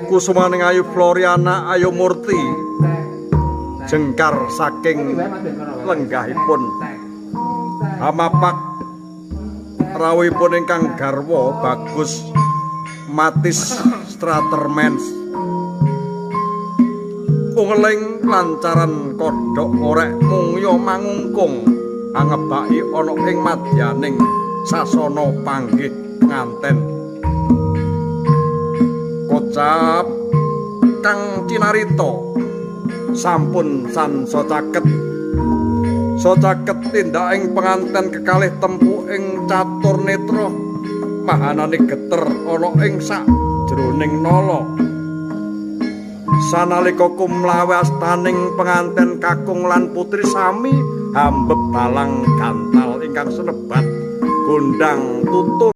kusumaning Ayu Floriana Ayu Murti jengkar saking lenggahipun hamapak rawuhipun ingkang garwa Bagus Matis Stratermans ungeling lancaran kodhok orek mungya mangungkung angebaki ana ing madyaning sasana panggih penganten kocap kang cinarita sampun sansa caket tindaking penganten kekalih tempu ing catur netra pahanane geter ana ing sajroning nala sanalika kumlawe astaning penganten kakung lan putri sami hambep balang gantal ingkang senebat gondang tutun